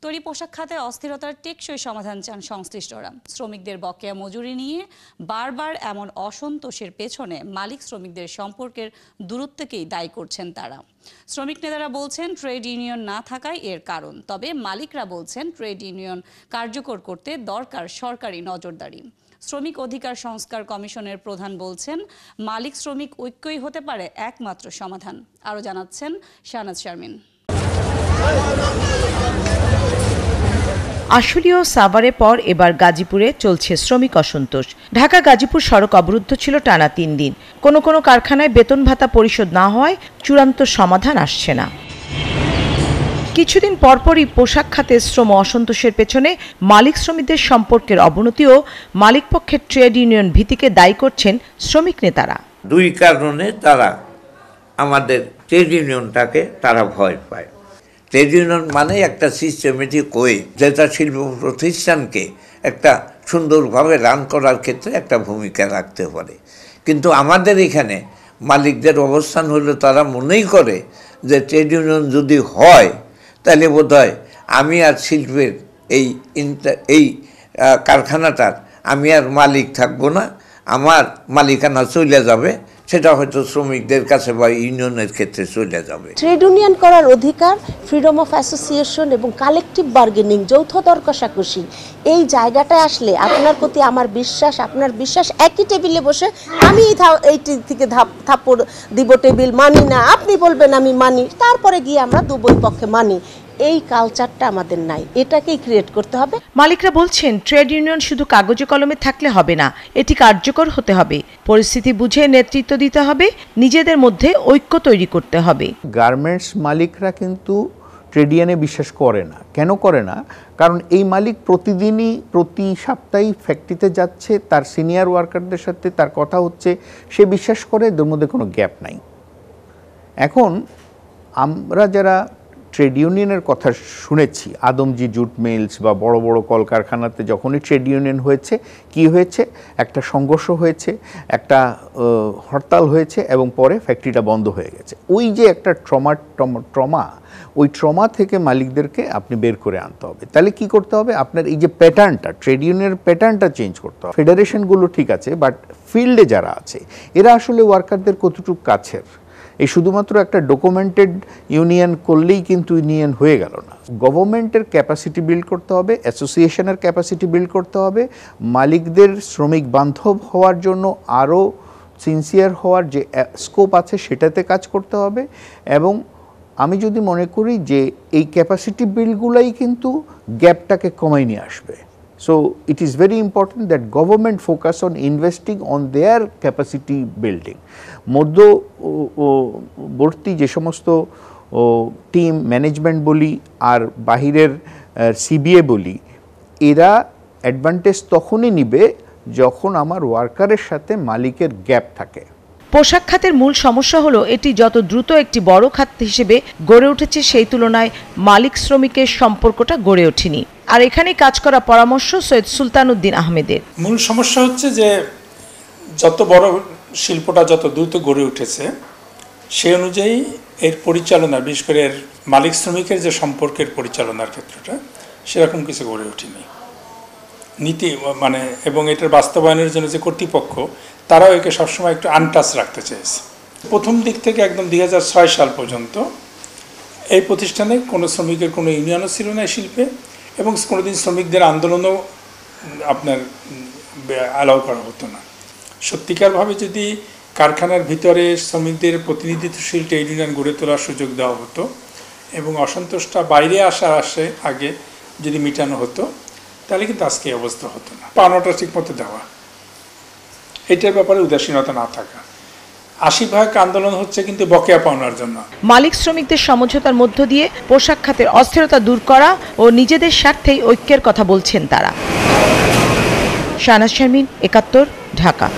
তৈরি পোশাক খাতে অস্থিরতার টেকসই সমাধান চান সংশ্লিষ্টরা। শ্রমিকদের বকেয়া মজুরি নিয়ে বারবার এমন অসন্তোষের পেছনে মালিক শ্রমিকদের সম্পর্কের দূরত্বকেই দায়ী করছেন তারা। শ্রমিক নেতারা বলছেন ট্রেড ইউনিয়ন না থাকায় এর কারণ, তবে মালিকরা বলছেন ট্রেড ইউনিয়ন কার্যকর করতে দরকার সরকারি নজরদারি। শ্রমিক অধিকার সংস্কার কমিশনের প্রধান বলছেন মালিক শ্রমিক ঐক্যই হতে পারে একমাত্র সমাধান। আরও জানাচ্ছেন শাহনাজ শারমিন। আশুলিয়া ও সাভারের পর এবার গাজীপুরে চলছে শ্রমিক অসন্তোষ। ঢাকা গাজীপুর সড়ক অবরুদ্ধ ছিল টানা 3 দিন। কোনো কোনো কারখানায় বেতন ভাতা পরিশোধ না হওয়ায় চূড়ান্ত সমাধান আসছে না। কিছুদিন পরপরই পোশাক খাতে শ্রম অসন্তোষের পেছনে মালিক শ্রমিকদের সম্পর্কের অবনতি ও মালিকপক্ষের ট্রেড ইউনিয়ন ভীতিকে দায়ী করছেন শ্রমিক নেতারা। দুই কারণে তারা আমাদের ট্রেড ইউনিয়নটাকে তারা ভয় পায়। ট্রেড ইউনিয়ন মানে একটা সিস্টেমেটিক ওয়ে, যেটা শিল্প প্রতিষ্ঠানকে একটা সুন্দরভাবে রান করার ক্ষেত্রে একটা ভূমিকা রাখতে পারে। কিন্তু আমাদের এখানে মালিকদের অবস্থান হলো তারা মনেই করে যে ট্রেড ইউনিয়ন যদি হয় তাহলে বোধহয় আমি আর শিল্পের এই কারখানাটার আমি আর মালিক থাকবো না, আমার মালিকানা চলে যাবে, সেটা হয়তো শ্রমিকদের কাছে বা ইউনিয়নের ক্ষেত্রে চলে যাবে। ট্রেড ইউনিয়ন করার অধিকার, ফ্রিডম অফ অ্যাসোসিয়েশন এবং কালেকটিভ বার্গেনিং, যৌথ দর কষাকষি, এই জায়গাটায় আসলে আপনার প্রতি আমার বিশ্বাস, আপনার বিশ্বাস, একই টেবিলে বসে আমি এই থেকে থাপ্পড় দিব, টেবিল মানি না, আপনি বলবেন আমি মানি, তারপরে গিয়ে আমরা দুই পক্ষে মানি, এই কালচারটা আমাদের নাই, এটাকেই ক্রিয়েট করতে হবে। মালিকরা বলছেন ট্রেড ইউনিয়ন শুধু কাগজে কলমে থাকলে হবে না, এটি কার্যকর হতে হবে। পরিস্থিতি বুঝে নেতৃত্ব দিতে হবে, নিজেদের মধ্যে ঐক্য তৈরি করতে হবে। গার্মেন্টস মালিকরা কিন্তু ট্রেড ইউনিয়নে বিশ্বাস করে না। কেন করে না? কারণ এই মালিক প্রতিদিনই প্রতি সপ্তাহে ফ্যাক্টরিতে যাচ্ছে, তার সিনিয়র ওয়ার্কারদের সাথে তার কথা হচ্ছে, সে বিশ্বাস করে এদের মধ্যে কোনো গ্যাপ নাই। এখন আমরা যারা ট্রেড ইউনিয়নের কথা শুনেছি, আদমজি জুট মিলস বা বড় বড় কলকারখানাতে যখনই ট্রেড ইউনিয়ন হয়েছে, কি হয়েছে? একটা সংঘর্ষ হয়েছে, একটা হরতাল হয়েছে এবং পরে ফ্যাক্টরিটা বন্ধ হয়ে গেছে। ওই যে একটা ট্রমা, ওই ট্রমা থেকে মালিকদেরকে আপনি বের করে আনতে হবে। তাহলে কি করতে হবে? আপনার এই যে প্যাটার্নটা, ট্রেড ইউনিয়নের প্যাটার্নটা চেঞ্জ করতে হবে। ফেডারেশনগুলো ঠিক আছে, বাট ফিল্ডে যারা আছে এরা আসলে ওয়ার্কারদের কতটুকু কাছের? এই শুধুমাত্র একটা ডকুমেন্টেড ইউনিয়ন করলেই কিন্তু ইউনিয়ন হয়ে গেল না। গভর্নমেন্টের ক্যাপাসিটি বিল্ড করতে হবে, অ্যাসোসিয়েশনের ক্যাপাসিটি বিল্ড করতে হবে, মালিকদের শ্রমিক বান্ধব হওয়ার জন্য আরও সিনসিয়ার হওয়ার যে স্কোপ আছে সেটাতে কাজ করতে হবে। এবং আমি যদি মনে করি যে এই ক্যাপাসিটি বিল্ডগুলাই কিন্তু গ্যাপটাকে কমাই নিয়ে আসবে। So it is very important that government focus on investing on their capacity building. মধ্যবর্তী যে সমস্ত টিম ম্যানেজমেন্ট বলি আর বাহিরের সিবিএ বলি, এরা অ্যাডভান্টেজ তখনই নিবে যখন আমার ওয়ার্কারের সাথে মালিকের গ্যাপ থাকে। পোশাক খাতের মূল সমস্যা হলো এটি যত দ্রুত একটি বড় খাত হিসেবে গড়ে উঠেছে, সেই তুলনায় মালিক শ্রমিকের সম্পর্কটা গড়ে ওঠেনি। আর এখানেই কাজ করা পরামর্শ সৈয়দ সুলতান উদ্দিন আহমেদের। মূল সমস্যা হচ্ছে যে যত বড় শিল্পটা যত দ্রুত গড়ে উঠেছে, সেই অনুযায়ী এর পরিচালনা, বিশেষ করে এর মালিক শ্রমিকের যে সম্পর্কের পরিচালনার ক্ষেত্রটা সেরকম কিছু গড়ে ওঠেনি নীতি মানে, এবং এটার বাস্তবায়নের জন্য যে কর্তৃপক্ষ তারাও একে সবসময় একটু আনটাচ রাখতে চেয়েছে। প্রথম দিক থেকে একদম 2006 সাল পর্যন্ত এই প্রতিষ্ঠানে কোনো শ্রমিকের কোনো ইউনিয়নও ছিল না শিল্পে, এবং কোনোদিন শ্রমিকদের আন্দোলনও আপনার অ্যালাউ করা হতো না। সত্যিকারভাবে যদি কারখানার ভিতরে শ্রমিকদের প্রতিনিধিত্বশীল ট্রেড ইউনিয়ন গড়ে তোলার সুযোগ দেওয়া হতো এবং অসন্তোষটা বাইরে আসে আগে যদি মেটানো হতো, তাহলে কিন্তু আজকে এই অবস্থা হতো না। পাওনাটা ঠিকমতো দেওয়া, এটার ব্যাপারে উদাসীনতা না থাকা। 80% আন্দোলন হচ্ছে কিন্তু বকেয়া পাওনার জন্য। মালিক শ্রমিকদের সমঝোতার মধ্য দিয়ে পোশাক খাতের অস্থিরতা দূর করা ও নিজেদের স্বার্থেই ঐক্যের কথা বলছেন তারা। শাহনাজ শারমিন, 71, ঢাকা।